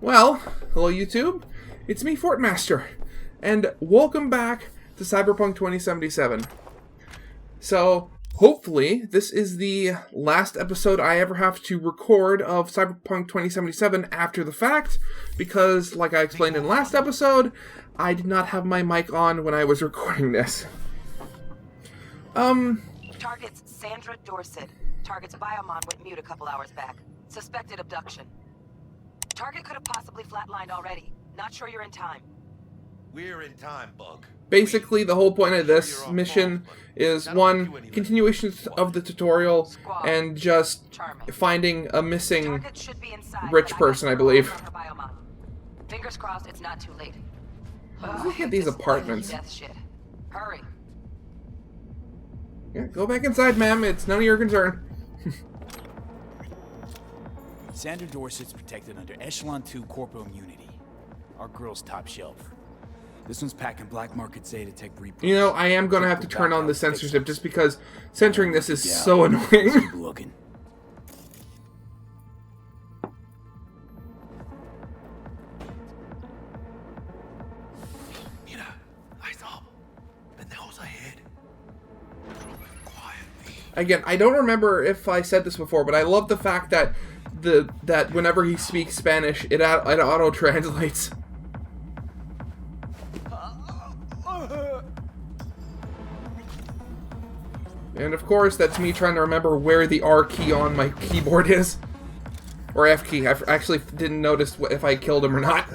Well, hello YouTube, it's me Fortmaster, and welcome back to Cyberpunk 2077. So, hopefully, this is the last episode I ever have to record of Cyberpunk 2077 after the fact, because, like I explained in the last episode, I did not have my mic on when I was recording this. Target's Sandra Dorset. Target's biomon went mute a couple hours back. Suspected abduction. Target could have possibly flatlined already. Not sure you're in time. We're in time, Bug. Basically, the whole point of this mission is, one, continuation of the tutorial, and just finding a missing rich person, I believe. Fingers crossed it's not too late. Look at these apartments. Hurry. Yeah, go back inside, ma'am. It's none of your concern. Sandra Dorset's protected under Echelon 2 Corpo Immunity. Our girl's top shelf. This one's packing black market Zeta Tech repros. You know, I am going to have to turn on the censorship just because censoring this is so annoying. Keep looking. Mira, eyes up. Pendejos ahead. Quietly. Again, I don't remember if I said this before, but I love the fact that that whenever he speaks Spanish, it auto translates. And of course, that's me trying to remember where the R key on my keyboard is, or F key. I actually didn't notice if I killed him or not.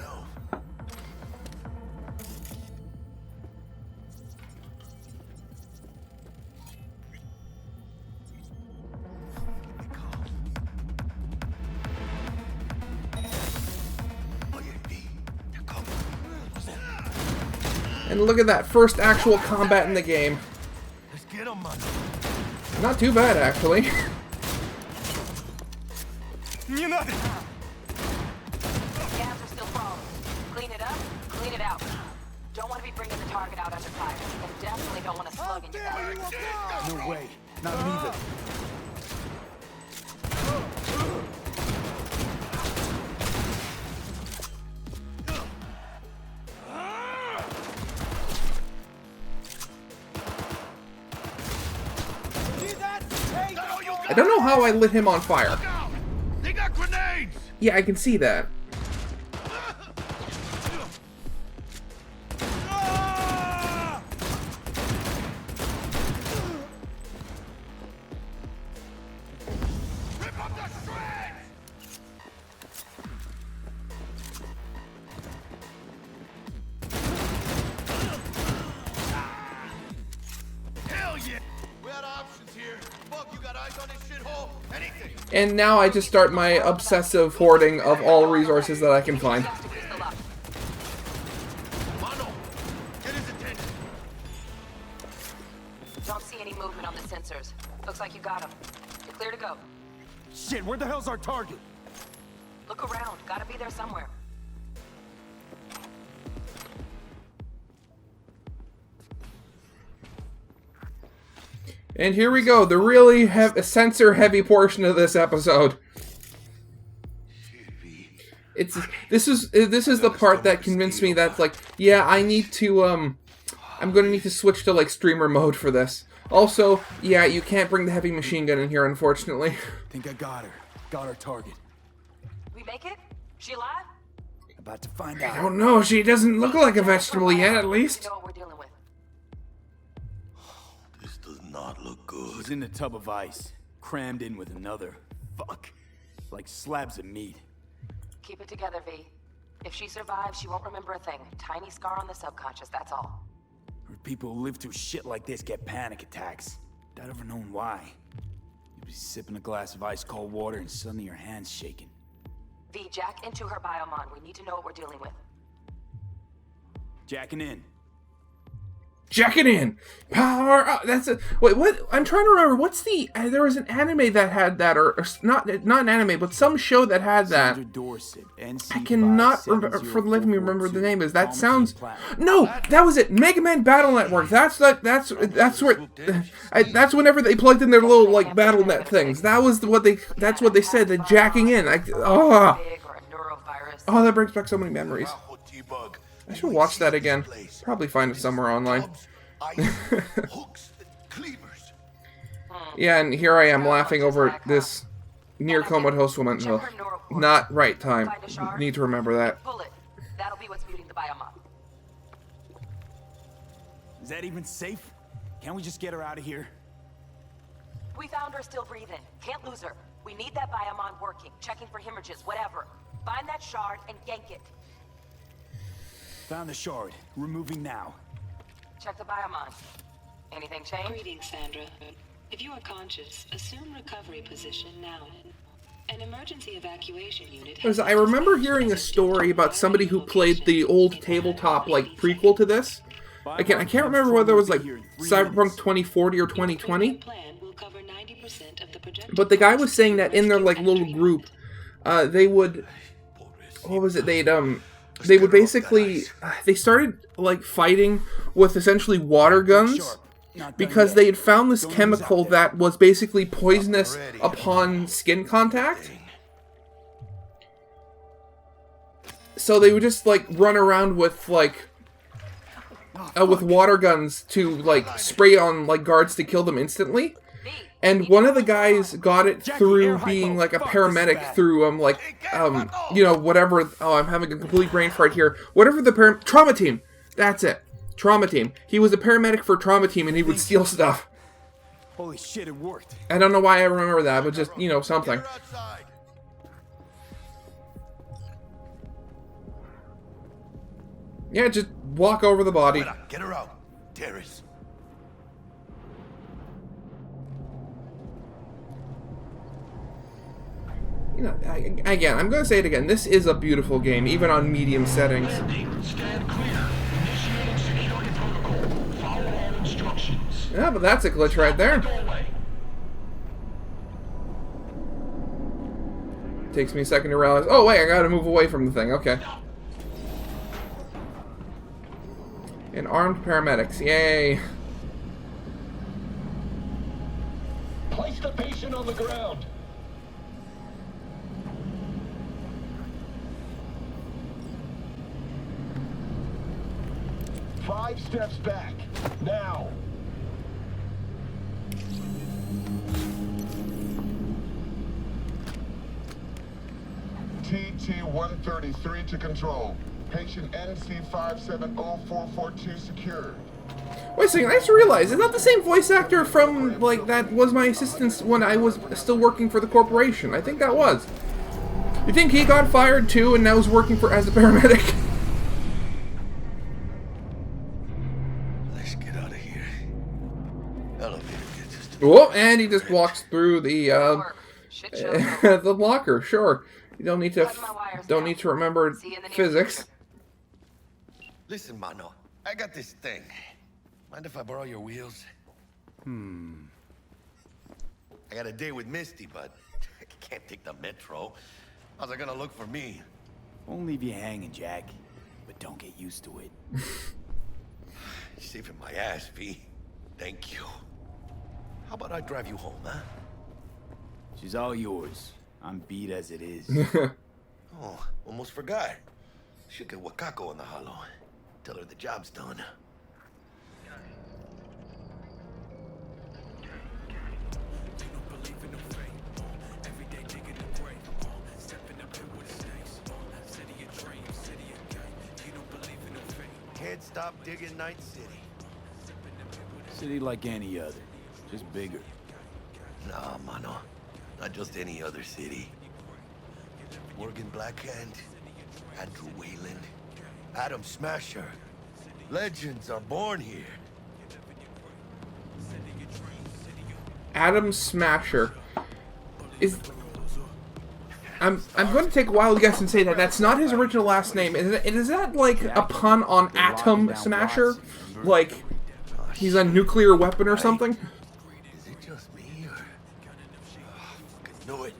And look at that, first actual combat in the game. Let's get him, man. Not too bad, actually. Gas are still falling. Clean it up, clean it out. Don't want to be bringing the target out under fire. And definitely don't want to slug in your back. No way. Not me then. I don't know how I lit him on fire. They got grenades! Yeah, I can see that. Rip up the shreds! Hell yeah! We had options here. Bug, you got eyes on this shithole? Anything? And now I just start my obsessive hoarding of all resources that I can find. Mano, get his attention. Don't see any movement on the sensors. Looks like you got him. You're clear to go. Shit, where the hell's our target? Look around. Gotta be there somewhere. And here we go, the really sensor-heavy portion of this episode. This is the part that convinced me that, like, yeah, I need to I'm gonna need to switch to like streamer mode for this. Also, yeah, you can't bring the heavy machine gun in here, unfortunately. Think I got her. Got our target. We make it? She alive? About to find I out. don't know, she doesn't look like a vegetable yet, at least. You know what we're dealing with. This does not look good. She's in the tub of ice, crammed in with another. Fuck. Like slabs of meat. Keep it together, V. If she survives, she won't remember a thing. Tiny scar on the subconscious, that's all. Heard people who live through shit like this get panic attacks. Without ever knowing why. You'd be sipping a glass of ice cold water and suddenly your hand's shaking. V, jack into her biomon. We need to know what we're dealing with. Jacking in. Jack it in! Power up! That's a... Wait, what? I'm trying to remember, what's the... there was an anime that had that, or not an anime, but some show that had that. Sandra Dorset, NC I cannot, for the life of me, remember the name is. That sounds... No! That was it! Mega Man Battle Network! That's where... that's whenever they plugged in their little, like, BattleNet things. That was what they... That's what they said, the jacking in. Big or a neurovirus. Oh, that brings back so many memories. I should watch that again. Probably find it somewhere online. Yeah, and here I am laughing over this near comatose woman. Ugh. Not right time. Need to remember that. Pull it. That'll be what's muting the biomon. Is that even safe? Can't we just get her out of here? We found her still breathing. Can't lose her. We need that biomon working, checking for hemorrhages, whatever. Find that shard and yank it. Found the shard. Removing now. Check the biomon. Anything change? Greetings, Sandra. If you are conscious, assume recovery position now. An emergency evacuation unit. Because I remember hearing a story about somebody who played the old tabletop like prequel to this. Again, I can't remember whether it was like Cyberpunk 2040 or 2020. But the guy was saying that in their like little group, they would, what was it? They would basically, they started like fighting with essentially water guns because they had found this chemical that was basically poisonous upon skin contact. So they would just like run around with like with water guns to like spray on like guards to kill them instantly. And one of the guys got it through being like a paramedic through you know, whatever. Oh, I'm having a complete brain fart here. Whatever the trauma team. That's it. Trauma team. He was a paramedic for trauma team, and he would steal stuff. Holy shit, it worked. I don't know why I remember that, but just, you know, something. Yeah, just walk over the body. Get her out, Terrace. You know, again, I'm going to say it again. This is a beautiful game, even on medium settings. Stand clear. Initiating security protocol. Follow all instructions. Yeah, but that's a glitch right there. Takes me a second to realize, oh wait, I gotta move away from the thing, okay. And armed paramedics, yay. Place the patient on the ground. Five steps back. Now. TT-133 to control. Patient NC570442 secured. Wait a second, I just realized, is that the same voice actor from, like, that was my assistant when I was still working for the corporation? I think that was. You think he got fired too and now is working as a paramedic? Let's get out of here. Elevator gets us to... Oh, and he just walks through the, the locker, sure. You don't need to, remember physics. Listen, Mano, I got this thing. Mind if I borrow your wheels? I got a date with Misty, but I can't take the metro. How's it gonna look for me? Won't leave you hanging, Jack. But don't get used to it. You're saving my ass, V. Thank you. How about I drive you home, huh? She's all yours. I'm beat as it is. Oh, almost forgot. Should get Wakako on the hollow. Tell her the job's done. Can't stop digging Night City. City like any other, just bigger. Nah, mano. Not just any other city. Morgan Blackhand, Andrew Wayland, Adam Smasher. Legends are born here. Adam Smasher. I'm going to take a wild guess and say that that's not his original last name. Is that like a pun on Atom Smasher? Like he's a nuclear weapon or something? Is it just me, or... Oh, fucking knew it.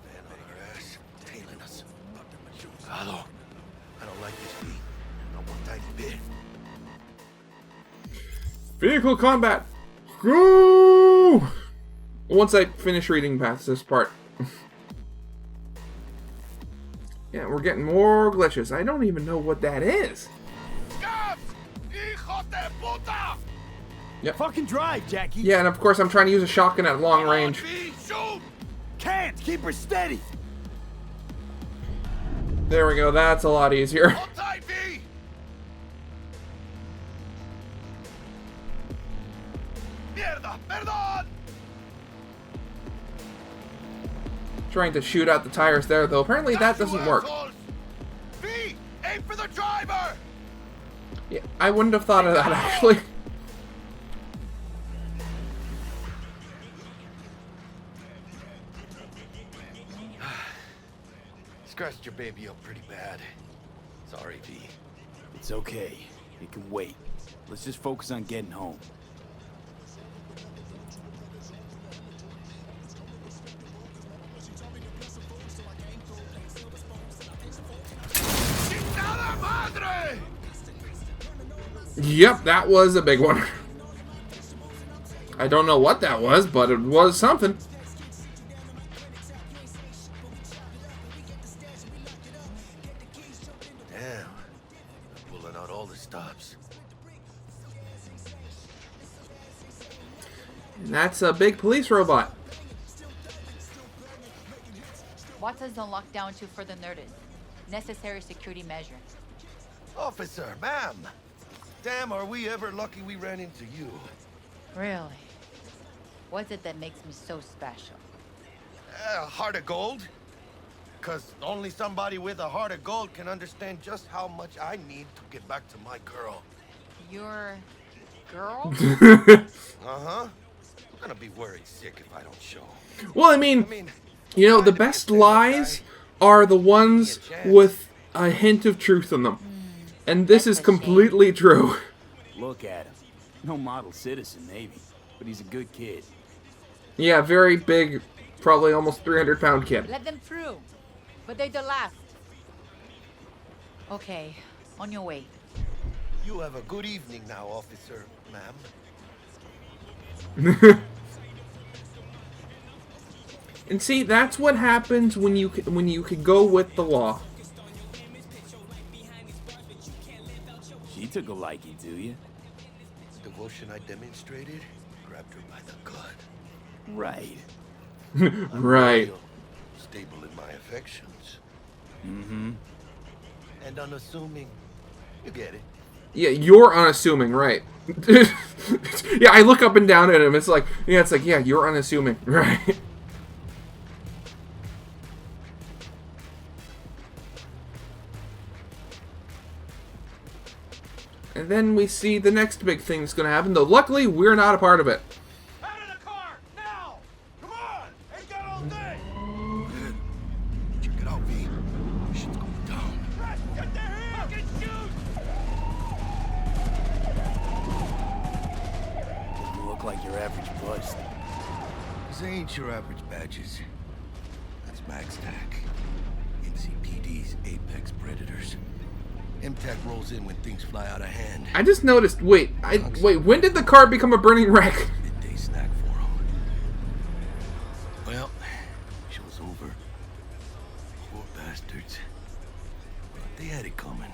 Man on our ass, tailing us. Hello. I don't like this beat. Not one tiny bit. Vehicle combat! Go! Once I finish reading past this part. Yeah, we're getting more glitches. I don't even know what that is. Yep. Fucking drive, Jackie. Yeah, and of course I'm trying to use a shotgun at long range. Can't keep her steady. There we go. That's a lot easier. Trying to shoot out the tires there, though. Apparently that doesn't work. Aim for the driver. Yeah, I wouldn't have thought of that, actually. Scratched your baby up pretty bad. Sorry, V. It's okay. It can wait. Let's just focus on getting home. Yep, that was a big one. I don't know what that was, but it was something. Damn. Pulling out all the stops. And that's a big police robot. What does the lockdown to further notice? Necessary security measure. Officer, ma'am. Damn, are we ever lucky we ran into you. Really? What's it that makes me so special? Heart of gold? Because only somebody with a heart of gold can understand just how much I need to get back to my girl. Your girl? Uh-huh. I'm gonna be worried sick if I don't show. Well, I mean, you know, the best lies are the ones with a hint of truth in them. And this is completely true. Look at him. No model citizen, maybe, but he's a good kid. Yeah, very big, probably almost 300-pound kid. Let them through. But they're the last. Okay, on your way. You have a good evening now, officer, ma'am. And see, that's what happens when you could go with the law. She took a liking to you. Devotion I demonstrated grabbed her by the gut. Right. Right. Real stable in my affections. Mm-hmm. And unassuming. You get it. Yeah, you're unassuming, right? Yeah, I look up and down at him. It's like, yeah, you're unassuming, right? And then we see the next big thing that's going to happen, though luckily we're not a part of it. Out of the car, now! Come on! Ain't got all day! Check it out, V. Shit's going down. Get the hell! Fucking shoot! Doesn't look like your average bust. These ain't your average badges. That's MaxTac. NCPD's apex predators. MTAC rolls in when things fly out of hand. I just noticed, wait, when did the car become a burning wreck? Midday snack for them. Well, show's over. Poor bastards. But they had it coming.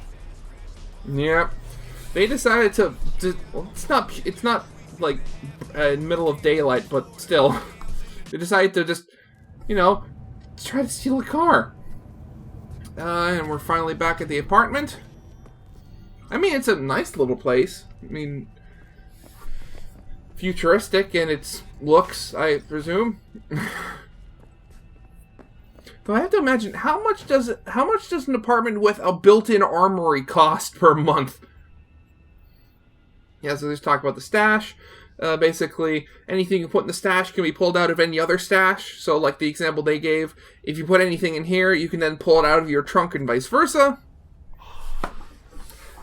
Yep. They decided to well, it's not like middle of daylight, but still. They decided to just, you know, try to steal a car. And we're finally back at the apartment. I mean, it's a nice little place. I mean, futuristic in its looks, I presume. Though I have to imagine, how much does an apartment with a built-in armory cost per month? Yeah, so there's talk about the stash. Basically, anything you put in the stash can be pulled out of any other stash. So, like the example they gave, if you put anything in here, you can then pull it out of your trunk and vice versa.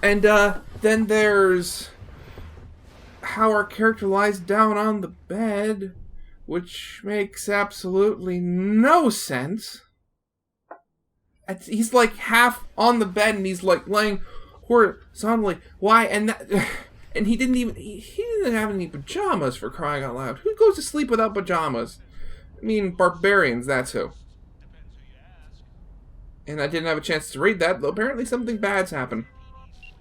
And then there's how our character lies down on the bed, which makes absolutely no sense. He's like half on the bed and he's like laying horizontally. Why? And that, and he didn't have any pajamas, for crying out loud. Who goes to sleep without pajamas? I mean, barbarians, that's who. And I didn't have a chance to read that, though apparently something bad's happened.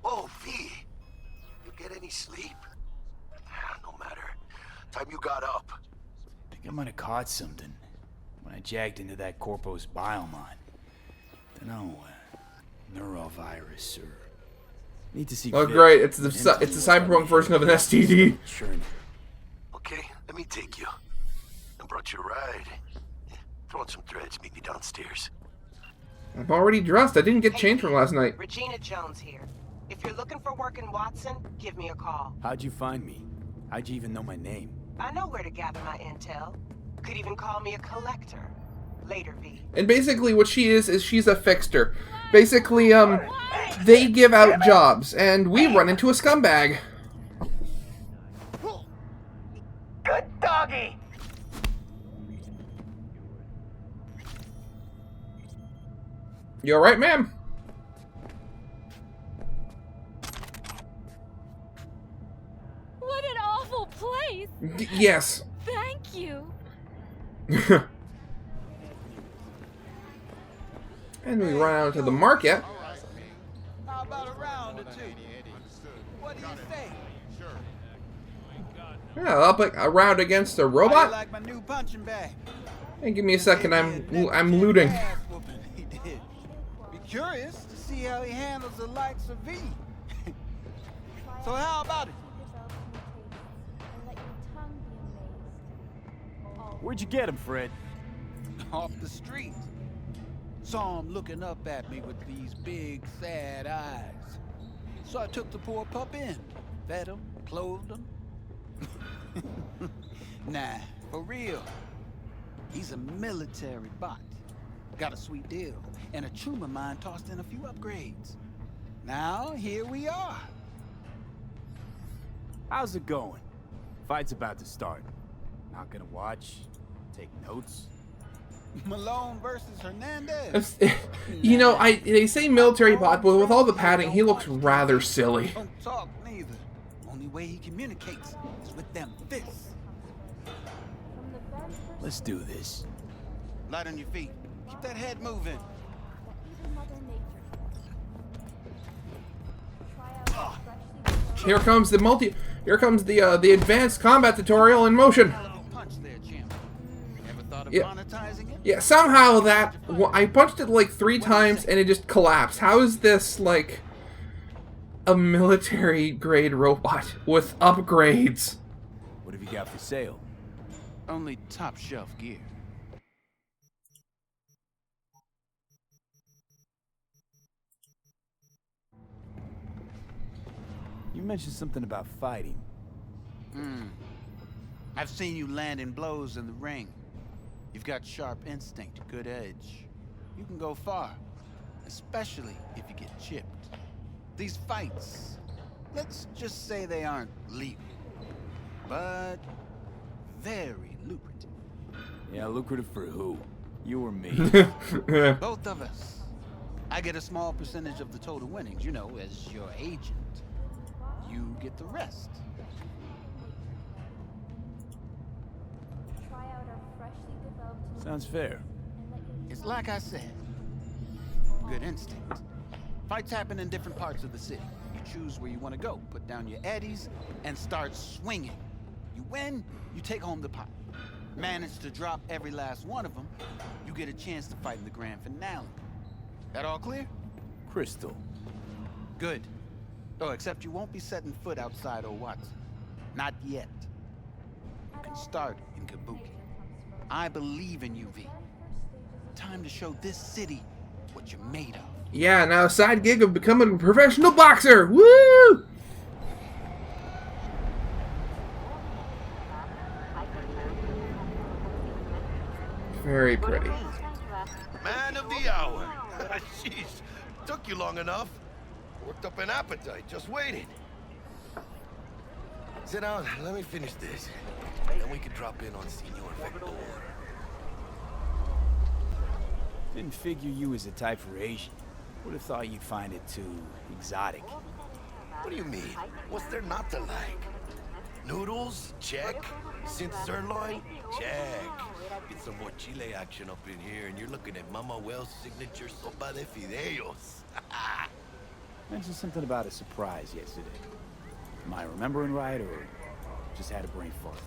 Whoa, V. You get any sleep? No matter. Time you got up. I think I might have caught something when I jacked into that Corpo's biomon. Dunno, neurovirus or... Need to see. Oh, great! It's the cyberpunk version of an STD. Sure. Okay, let me take you. I brought you a ride. Throw on some threads, meet me downstairs. I'm already dressed. I didn't get changed from last night. Regina Jones here. If you're looking for work in Watson, give me a call. How'd you find me? How'd you even know my name? I know where to gather my intel. Could even call me a collector. Later, V. And basically what she is she's a fixer. Basically, they give out jobs, and we run into a scumbag. Good doggy! You alright, ma'am? What an awful place! Yes. Thank you. And we run out to the market. How about a round or two? What do you say? Yeah, up a round against a How you robot. like my new punching bag? Hey, give me a second. I'm looting. Ass whooping he did. Be curious to see how he handles the likes of V. So how about it? Where'd you get him, Fred? Off the street. Saw him looking up at me with these big, sad eyes. So I took the poor pup in. Fed him, clothed him. Nah, for real. He's a military bot. Got a sweet deal, and a tumor mine tossed in a few upgrades. Now, here we are. How's it going? Fight's about to start. Not gonna watch, take notes. Malone versus Hernandez. You know, they say military bot, but with all the padding, he looks rather silly. Don't talk neither. Only way he communicates is with them fists. Let's do this. Light on your feet. Keep that head moving. Here comes the advanced combat tutorial in motion. Punch there, champ. Ever thought of Yeah. monetizing it? Yeah, somehow I punched it like 3 times and it just collapsed. How is this like a military grade robot with upgrades? What have you got for sale? Only top shelf gear. You mentioned something about fighting. I've seen you landing blows in the ring. You've got sharp instinct, good edge. You can go far, especially if you get chipped. These fights, let's just say they aren't legal, but very lucrative. Yeah, lucrative for who? You or me? Both of us. I get a small percentage of the total winnings, you know, as your agent. You get the rest. Sounds fair. It's like I said. Good instinct. Fights happen in different parts of the city. You choose where you want to go, put down your eddies, and start swinging. You win, you take home the pot. Manage to drop every last one of them, you get a chance to fight in the grand finale. That all clear? Crystal. Good. Oh, except you won't be setting foot outside old Watson. Not yet. You can start in Kabuki. I believe in you, V. Time to show this city what you're made of. Yeah, now a side gig of becoming a professional boxer. Woo! Very pretty. Man of the hour. Jeez, took you long enough. Worked up an appetite, just waiting. Sit down, let me finish this. Then we can drop in on Senor Vector. Didn't figure you was a type for Asian. Would have thought you'd find it too exotic. What do you mean? What's there not to like? Noodles? Check. Since sirloin? Check. Get some more chile action up in here, and you're looking at Mama Wells' signature sopa de fideos. Mentioned something about a surprise yesterday. Am I remembering right, or just had a brain fart?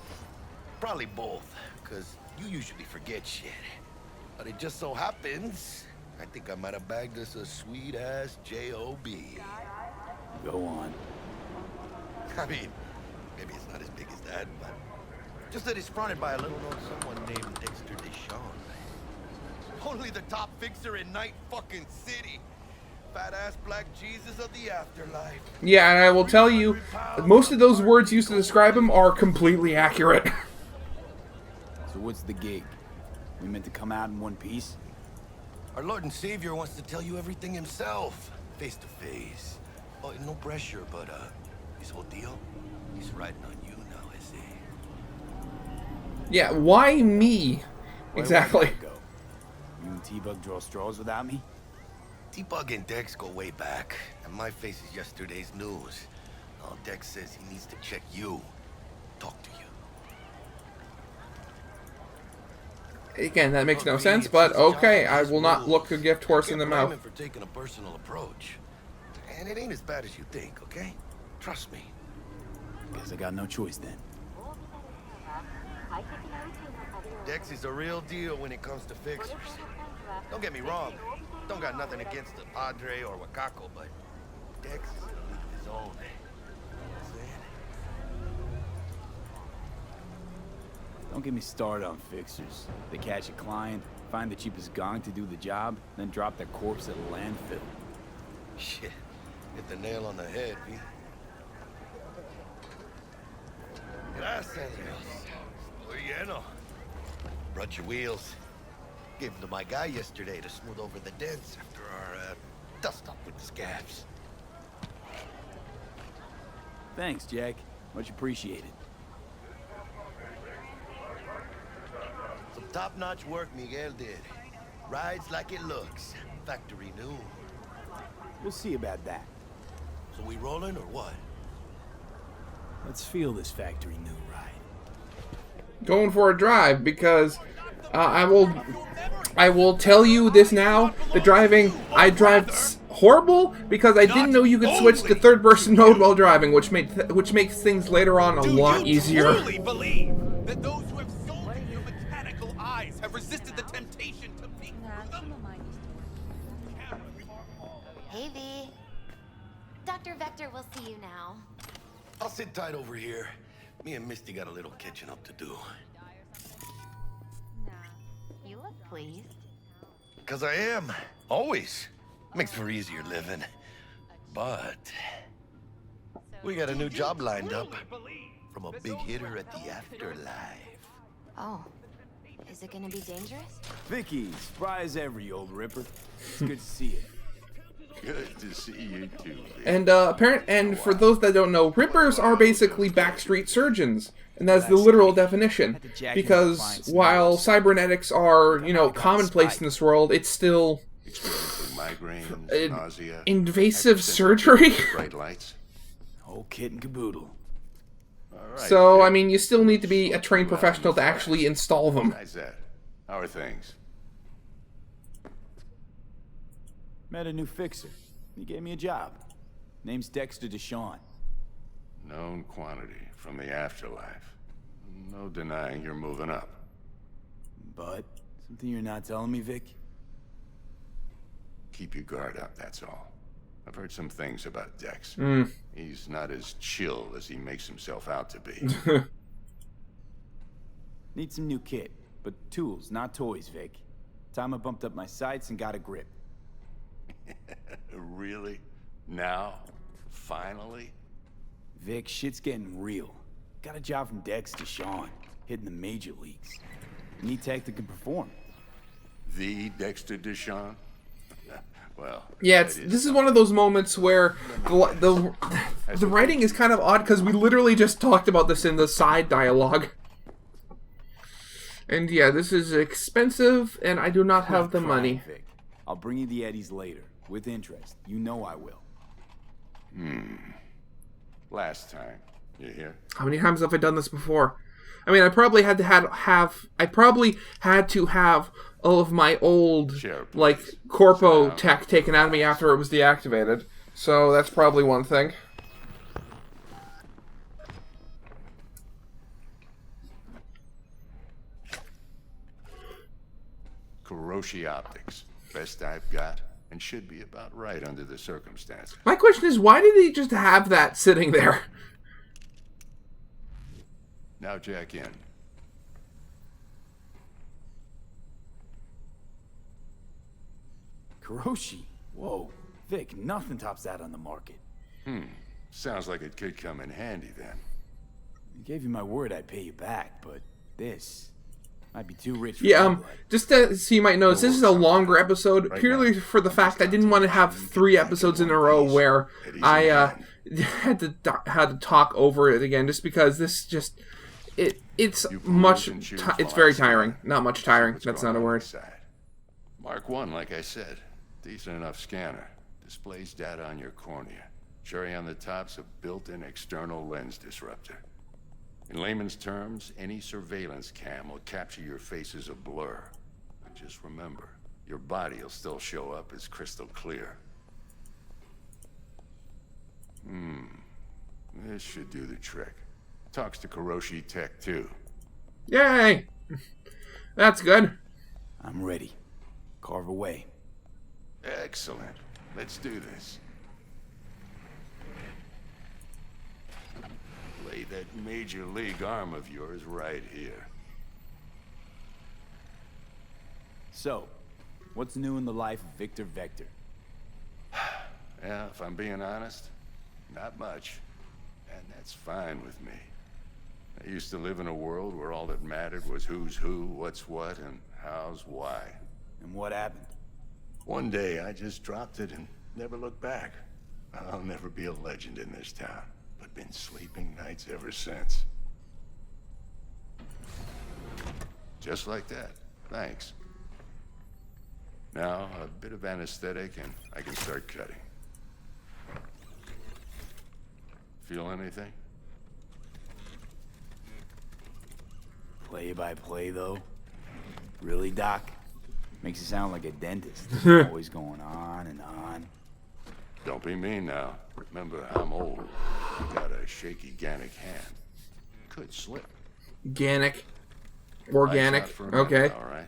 Probably both, because you usually forget shit. But it just so happens, I think I might have bagged us a sweet-ass J.O.B. Go on. I mean, maybe it's not as big as that, but just that it's fronted by a little-known someone named Dexter Deshawn. Only the top fixer in Night fucking City. Fat-ass black Jesus of the afterlife. Yeah, and I will tell you, most of those words used to describe him are completely accurate. So what's the gig? We meant to come out in one piece? Our Lord and Savior wants to tell you everything himself, face to face. Oh, no pressure, but his whole deal, he's riding on you now, is he? Yeah, why me? Exactly. Where do I go? You and T-Bug draw straws without me? T-Bug and Dex go way back, and my face is yesterday's news. Now Dex says he needs to check you, talk to you. Again, that makes no sense, but okay, I will not look a gift horse in the I can't blame mouth. him for taking a personal approach. And it ain't as bad as you think, okay? Trust me. Guess I got no choice then. Dex is a real deal when it comes to fixers. Don't get me wrong. Don't got nothing against the Padre or Wakako, but Dex is a league of his own. Don't get me started on fixers. They catch a client, find the cheapest gong to do the job, then drop their corpse at a landfill. Shit. Hit the nail on the head, V. Gracias, Dios. Muy lleno. Brought your wheels. Gave them to my guy yesterday to smooth over the dents after our dust up with the scabs. Thanks, Jack. Much appreciated. Some top-notch work Miguel did. Rides like it looks. Factory new. We'll see about that. So we rolling or what? Let's feel this factory new ride. Going for a drive because I will tell you this now. The driving, I drive horrible because I didn't know you could switch to third-person mode while driving, which makes things later on a lot easier. Do you truly believe that those who have sold you your mechanical eyes have resisted the temptation to peek through them? Hey, V. Dr. Vector will see you now. I'll sit tight over here. Me and Misty got a little catching up to do. You look pleased. 'Cause I am. Always. Makes for easier living. But we got a new job lined up from a big hitter at the afterlife. Oh. Is it gonna be dangerous? Vicky, spry as ever, you old ripper. It's good to see you. Good to see you too. And for those that don't know, rippers are basically backstreet surgeons, and that's the literal definition. Because while cybernetics are, you know, commonplace in this world, it's still migraines, nausea, invasive surgery. Bright lights. Whole kit and caboodle. Right, so, I mean, you still need to be a trained professional to actually install them. How's that? How are things? Met a new fixer. He gave me a job. Name's Dexter Deshawn. Known quantity from the afterlife. No denying you're moving up. But something you're not telling me, Vic? Keep your guard up, that's all. I've heard some things about Dex. He's not as chill as he makes himself out to be. Need some new kit, but tools, not toys, Vic. Time I bumped up my sights and got a grip. Really? Now? Finally? Vic, shit's getting real. Got a job from Dex to Sean, hitting the major leagues. Need tech that can perform. The Dexter Deshawn? Well, yeah, this is one of those moments where the writing is kind of odd because we literally just talked about this in the side dialogue. And yeah, this is expensive, and I do not have the money. Vic. I'll bring you the eddies later, with interest. You know I will. Last time. You hear? How many times have I done this before? I mean, I probably had to have all of my old like corpo tech taken out of me after it was deactivated. So that's probably one thing. Kuroshi Optics. Best I've got, and should be about right under the circumstances. My question is, why did he just have that sitting there? Now jack in. Kuroshi? Whoa. Vic, nothing tops that on the market. Sounds like it could come in handy then. I gave you my word I'd pay you back, but this might be too rich for Yeah, just so you might notice, this is a longer episode, purely for the fact I didn't want to have 3 episodes in a row where I had to talk over it again, just because this just it's very tiring. Not much tiring. That's not a word. Mark 1, like I said, decent enough scanner. Displays data on your cornea. Cherry on the top's a built-in external lens disruptor. In layman's terms, any surveillance cam will capture your face as a blur. But just remember, your body will still show up as crystal clear. This should do the trick. Talks to Kuroshi Tech, too. Yay! That's good. I'm ready. Carve away. Excellent. Let's do this. Lay that major league arm of yours right here. So, what's new in the life of Victor Vector? Yeah, if I'm being honest, not much. And that's fine with me. I used to live in a world where all that mattered was who's who, what's what, and how's why. And what happened? One day, I just dropped it and never looked back. I'll never be a legend in this town, but been sleeping nights ever since. Just like that. Thanks. Now, a bit of anesthetic and I can start cutting. Feel anything? Play by play, though? Really, Doc? Makes it sound like a dentist. Always going on and on. Don't be mean now. Remember, I'm old. Got a shaky Gannic hand. Could slip. Gannic. Organic. Okay. All right.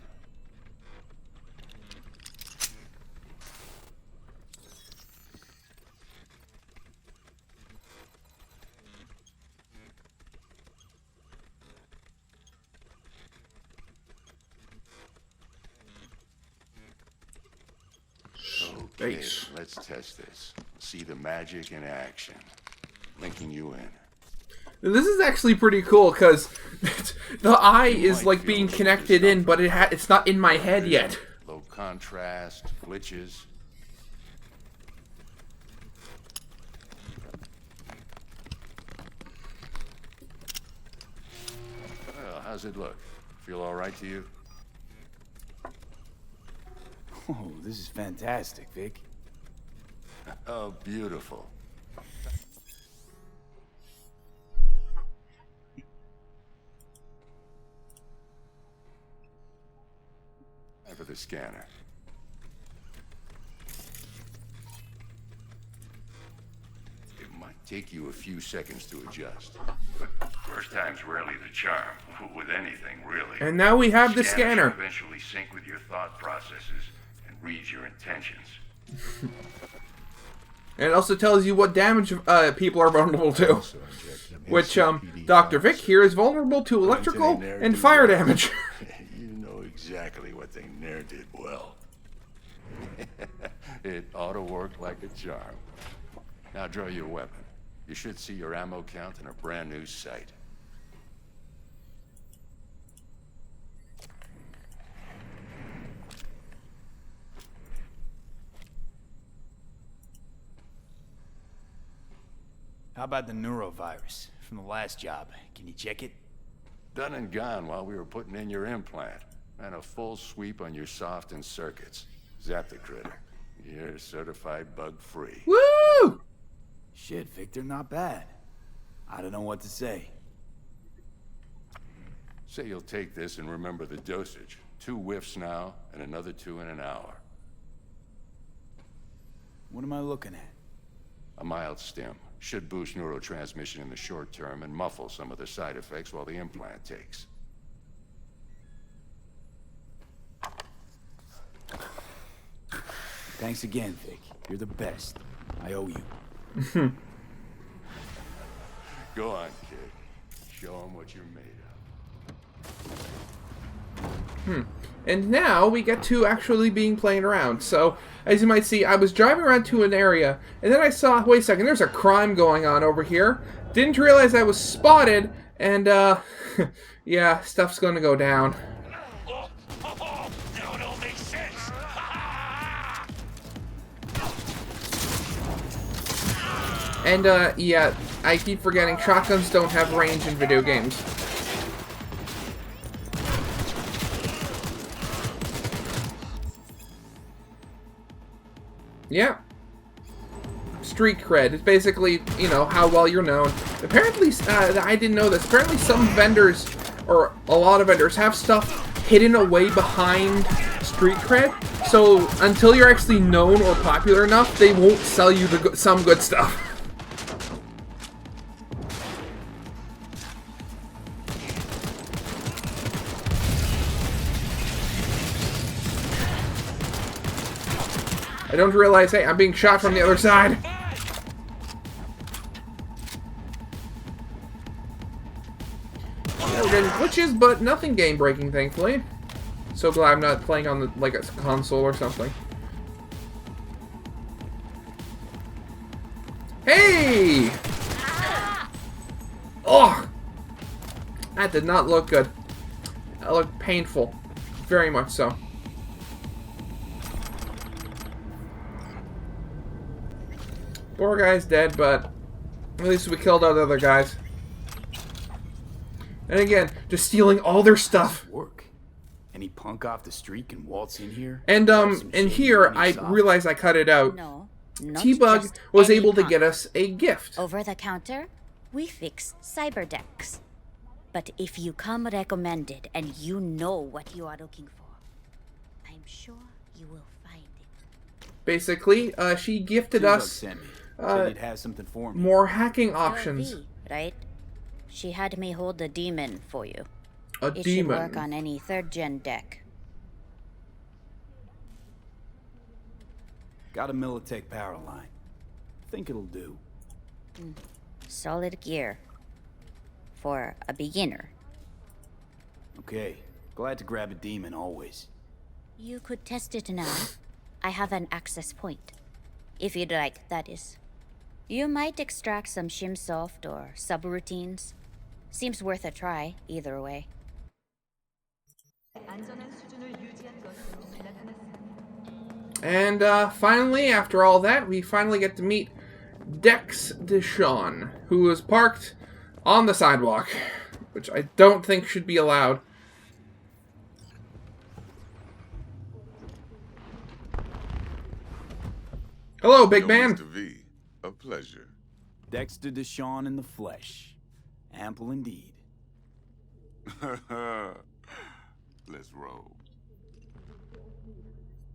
Okay, let's test this. See the magic in action. Linking you in. This is actually pretty cool because the eye is like being connected in, but it's not in my head yet. Low contrast, glitches. Well, how's it look? Feel all right to you? Oh, this is fantastic, Vic. Oh, beautiful. Time for the scanner. It might take you a few seconds to adjust. But first time's rarely the charm, with anything, really. And now we have the scanner. Should eventually sync with your thought processes and read your intentions. And it also tells you what damage people are vulnerable to. Which, Dr. Vic here is vulnerable to electrical and fire damage. You know exactly what they ne'er did well. It ought to work like a charm. Now draw your weapon. You should see your ammo count in a brand new sight. How about the neurovirus from the last job? Can you check it? Done and gone while we were putting in your implant. And a full sweep on your soft and circuits. Zap the critter. You're certified bug-free. Woo! Shit, Victor, not bad. I don't know what to say. Say you'll take this and remember the dosage. 2 whiffs now, and another 2 in an hour. What am I looking at? A mild stim. Should boost neurotransmission in the short term and muffle some of the side effects while the implant takes. Thanks again, Vic. You're the best. I owe you. Go on, kid. Show them what you're made of. And now we get to actually being playing around. So, as you might see, I was driving around to an area, and then I saw, wait a second, there's a crime going on over here. Didn't realize I was spotted, and, yeah, stuff's gonna go down. Now it all makes sense. And, yeah, I keep forgetting shotguns don't have range in video games. Yeah. Street cred. It's basically, you know, how well you're known. Apparently, I didn't know this. Apparently some vendors, or a lot of vendors, have stuff hidden away behind street cred. So, until you're actually known or popular enough, they won't sell you some good stuff. I don't realize, hey, I'm being shot from the other side. Yeah, we're getting glitches, but nothing game-breaking, thankfully. So glad I'm not playing on the, like a console or something. Hey! Oh! That did not look good. That looked painful. Very much so. Poor guy's dead, but at least we killed all the other guys. And again, just stealing all their stuff. Work. Any punk off the street can waltz in here. And here I realized I cut it out. No, not T-Bug just was any able to punk. get us a gift. Over the counter, we fix Cyberpunk. But if you come recommended and you know what you are looking for, I'm sure you will find it. Basically, she gifted T-Bug us sent me. Said it has something for me. more hacking options. You're V, right? She had me hold a demon for you. A It should demon. work on any 3rd gen deck. Got a Militech power line. Think it'll do. Solid gear. For a beginner. Okay. Glad to grab a demon always. You could test it now. I have an access point. If you'd like, that is. You might extract some shimsoft or subroutines. Seems worth a try, either way. And finally, after all that, we finally get to meet Dex Deshawn, who is parked on the sidewalk, which I don't think should be allowed. Hello, big man. Mr. V, a pleasure. Dexter Deshawn in the flesh. Ample indeed. Let's roll.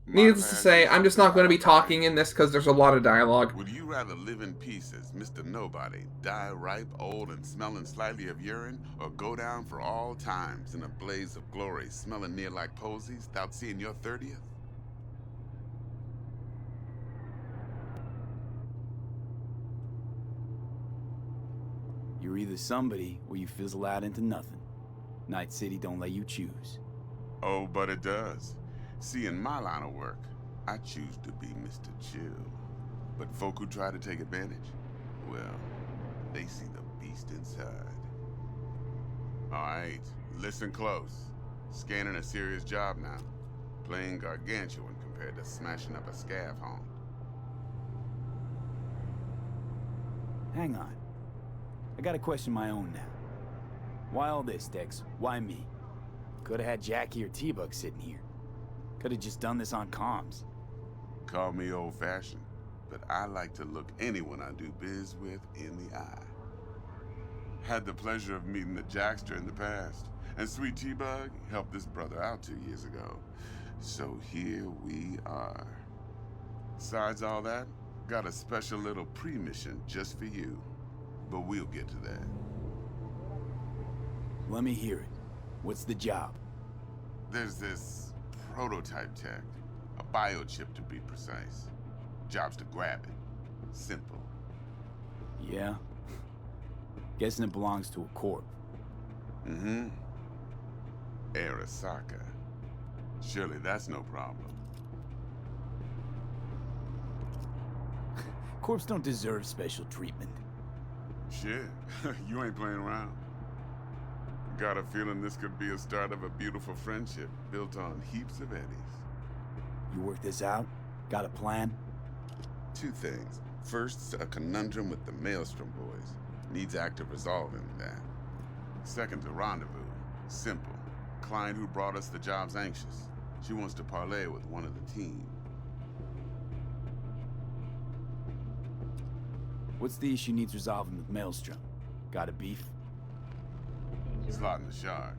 Needless to say, I'm just not going to be talking in this because there's a lot of dialogue. Would you rather live in pieces, Mr. Nobody, die ripe, old, and smelling slightly of urine, or go down for all times in a blaze of glory, smelling near like posies, without seeing your 30th? You're either somebody or you fizzle out into nothing. Night City don't let you choose. Oh, but it does. See, in my line of work, I choose to be Mr. Chill. But folk who try to take advantage, well, they see the beast inside. Alright, listen close. Scanning a serious job now. Playing gargantuan compared to smashing up a scav home. Hang on. I got a question of my own now. Why all this, Dex? Why me? Could have had Jackie or T-Bug sitting here. Could have just done this on comms. Call me old-fashioned, but I like to look anyone I do biz with in the eye. Had the pleasure of meeting the Jackster in the past. And Sweet T-Bug helped this brother out 2 years ago. So here we are. Besides all that, got a special little pre-mission just for you. But we'll get to that. Let me hear it. What's the job? There's this prototype tech. A biochip to be precise. Job's to grab it. Simple. Yeah? Guessing it belongs to a corp. Mm-hmm. Arasaka. Surely that's no problem. Corps don't deserve special treatment. Shit, you ain't playing around. Got a feeling this could be a start of a beautiful friendship built on heaps of eddies. You work this out? Got a plan? 2 things. First, a conundrum with the Maelstrom boys. Needs active resolving that. Second, a rendezvous. Simple. Client who brought us the job's anxious. She wants to parlay with one of the team. What's the issue needs resolving with Maelstrom? Got a beef? Slotting the shard.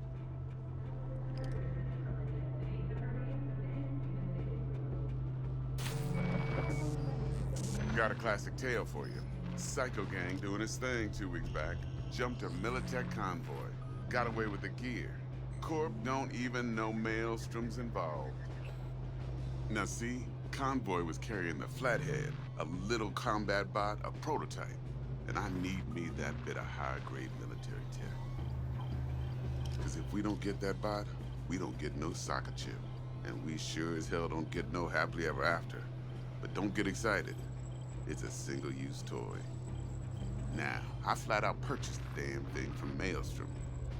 Got a classic tale for you. Psycho gang doing its thing 2 weeks back. Jumped a Militech convoy. Got away with the gear. Corp don't even know Maelstrom's involved. Now see, convoy was carrying the Flathead, a little combat bot, a prototype. And I need me that bit of high-grade military tech. Because if we don't get that bot, we don't get no soccer chip. And we sure as hell don't get no happily ever after. But don't get excited. It's a single-use toy. Now, I flat out purchased the damn thing from Maelstrom.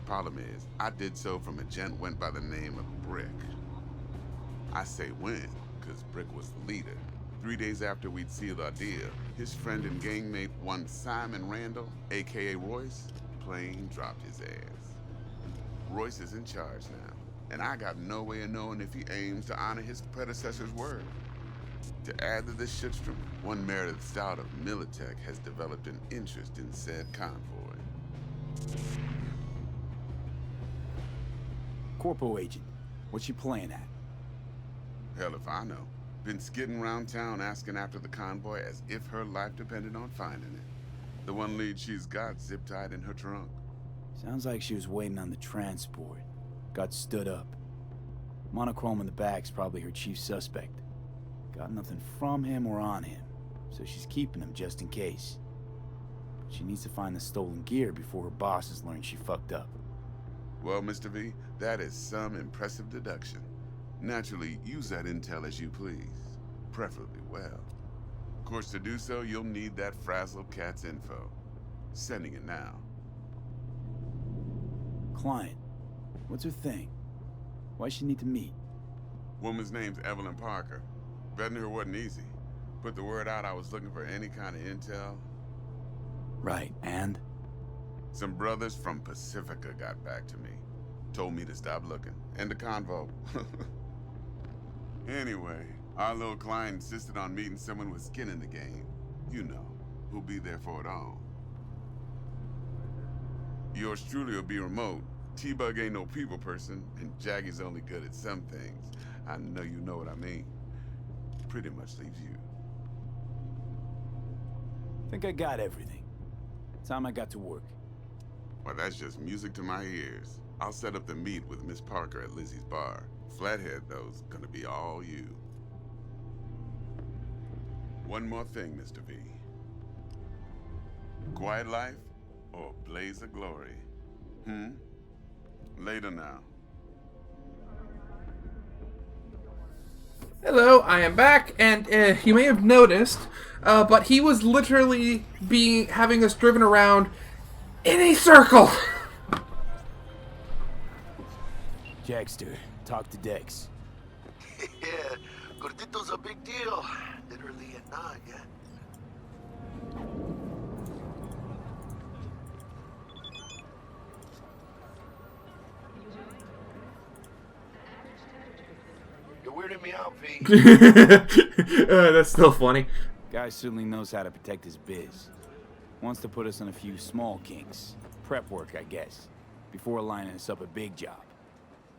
Problem is, I did so from a gent went by the name of Brick. I say when, because Brick was the leader. 3 days after we'd sealed our deal, his friend and gangmate, one Simon Randall, aka Royce, plain dropped his ass. Royce is in charge now, and I got no way of knowing if he aims to honor his predecessor's word. To add to this shitstorm, one Meredith Stout of Militech has developed an interest in said convoy. Corpo agent, what's your plan at? Hell if I know. Been skidding around town asking after the convoy as if her life depended on finding it. The one lead she's got zip-tied in her trunk. Sounds like she was waiting on the transport. Got stood up. Monochrome in the back's probably her chief suspect. Got nothing from him or on him, so she's keeping him just in case. But she needs to find the stolen gear before her bosses learn she fucked up. Well, Mr. V, that is some impressive deduction. Naturally, use that intel as you please. Preferably well. Of course, to do so, you'll need that frazzled cat's info. Sending it now. Client, what's her thing? Why's she need to meet? Woman's name's Evelyn Parker. Vetting her wasn't easy. Put the word out I was looking for any kind of intel. Right, and? Some brothers from Pacifica got back to me. Told me to stop looking. End the convo. Anyway, our little client insisted on meeting someone with skin in the game. You know, who'll be there for it all. Yours truly will be remote. T-Bug ain't no people person, and Jaggy's only good at some things. I know you know what I mean. Pretty much leaves you. Think I got everything. Time I got to work. Well, that's just music to my ears. I'll set up the meet with Miss Parker at Lizzie's bar. Flathead, though's gonna be all you. One more thing, Mr. V. Quiet life or blaze of glory? Later now. Hello, I am back, and you may have noticed, but he was literally having us driven around in a circle. Jackster, talk to Dex. Yeah, Gordito's a big deal. Literally and not, yeah. You're weirding me out, V. That's still funny. Guy certainly knows how to protect his biz. Wants to put us on a few small kinks. Prep work, I guess. before lining us up a big job.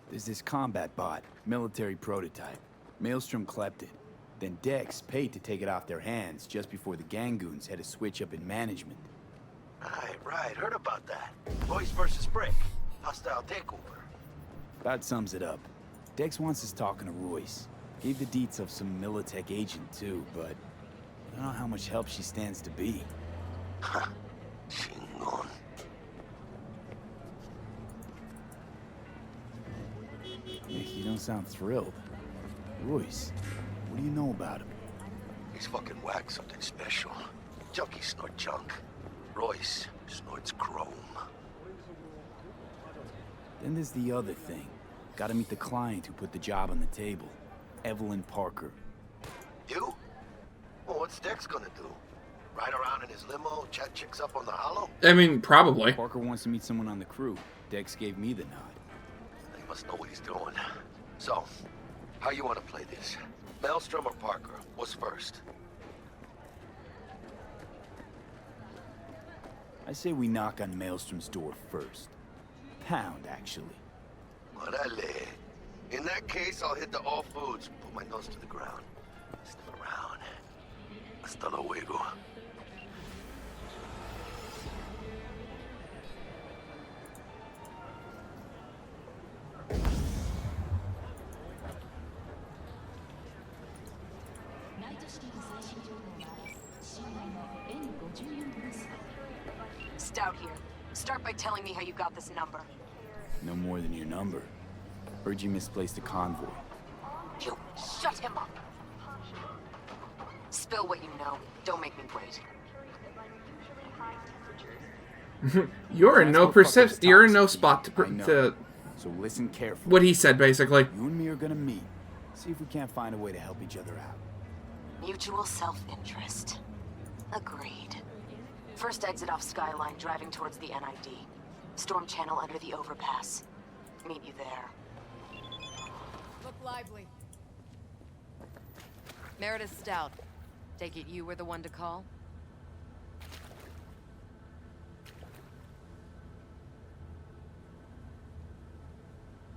There's this combat bot, military prototype. Maelstrom clept it. Then Dex paid to take it off their hands just before the Gangoons had a switch up in management. Right. Heard about that. Royce versus Brick. Hostile takeover. That sums it up. Dex wants us talking to Royce. Gave the deets of some Militech agent too, but I don't know how much help she stands to be. Chingon. Nick, you don't sound thrilled. Royce, what do you know about him? He's fucking whack, something special. Junkies snort junk. Royce snorts chrome. Then there's the other thing. Gotta meet the client who put the job on the table. Evelyn Parker. You? Well, what's Dex gonna do? Ride around in his limo, chat chicks up on the hollow? I mean, probably. Parker wants to meet someone on the crew. Dex gave me the nod. He must know what he's doing. So, how you want to play this? Maelstrom or Parker? What's first? I say we knock on Maelstrom's door first. Pound, actually. Orale. In that case, I'll hit the all foods, put my nose to the ground. Sniff around. Hasta luego. Stout here. Start by telling me how you got this number. No more than your number. Heard you misplaced a convoy. You shut him up. Spill what you know. Don't make me wait. You're in no spot to So listen carefully. what he said, basically. You and me are gonna meet. See if we can't find a way to help each other out. Mutual self-interest. Agreed. First exit off Skyline, driving towards the NID. Storm channel under the overpass. Meet you there. Look lively. Meredith Stout. Take it you were the one to call?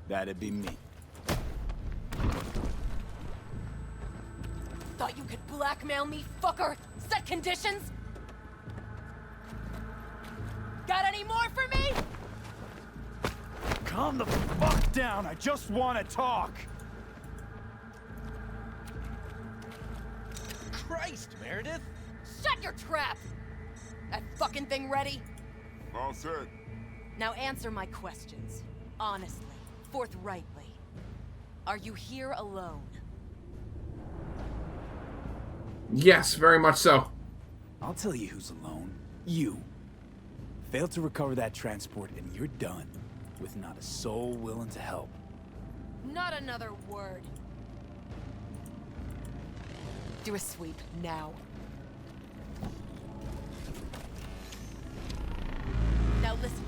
That'd be me. Thought you could blackmail me, fucker? Set conditions? Got any more for me? Calm the fuck down. I just want to talk. Christ, Meredith! Shut your trap! That fucking thing ready? All set. Now answer my questions. Honestly, forthrightly. Are you here alone? Yes, very much so. I'll tell you who's alone. You. Failed to recover that transport and you're done. With not a soul willing to help. Not another word. Do a sweep, now. Now listen,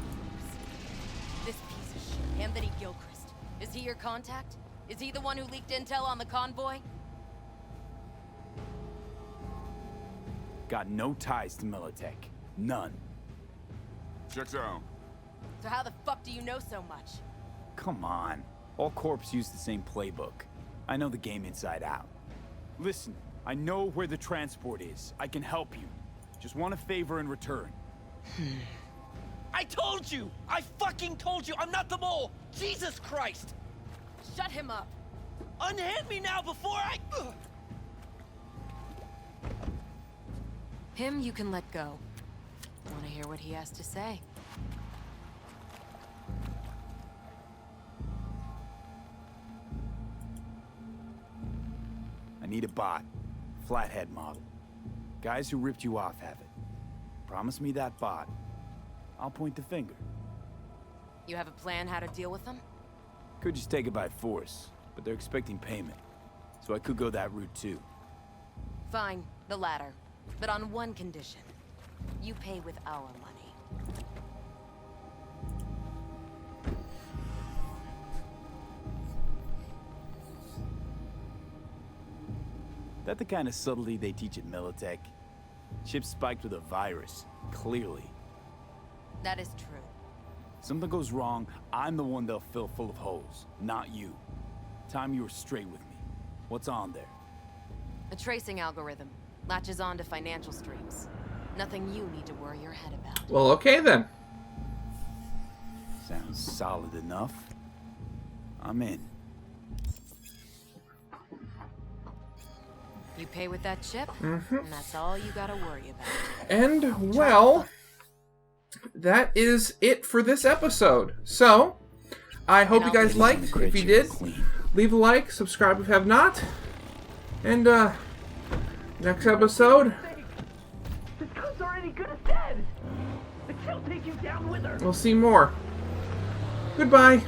this piece of shit, Anthony Gilchrist. Is he your contact? Is he the one who leaked intel on the convoy? Got no ties to Militech. None. Checks out. So how the fuck do you know so much? Come on. All corps use the same playbook. I know the game inside out. Listen, I know where the transport is. I can help you. Just want a favor in return. I told you! I fucking told you! I'm not the mole! Jesus Christ! Shut him up! Unhand me now before I... Him you can let go. Want to hear what he has to say? I need a bot. Flathead model. Guys who ripped you off have it. Promise me that bot. I'll point the finger. You have a plan how to deal with them? Could just take it by force, but they're expecting payment. So I could go that route too. Fine, the latter. But on one condition. You pay with our money. That the kind of subtlety they teach at Militech? Ship spiked with a virus, clearly. That is true. Something goes wrong, I'm the one they'll fill full of holes, not you. Time you were straight with me. What's on there? A tracing algorithm. Latches on to financial streams. Nothing you need to worry your head about. Well, okay then. Sounds solid enough. I'm in. You pay with that chip, and that's all you gotta worry about. And, well, that is it for this episode. So, I hope you guys liked. If you did, leave a like, subscribe if you have not. And, next episode, This coat's already good as dead. She'll take you down with her. we'll see more. Goodbye.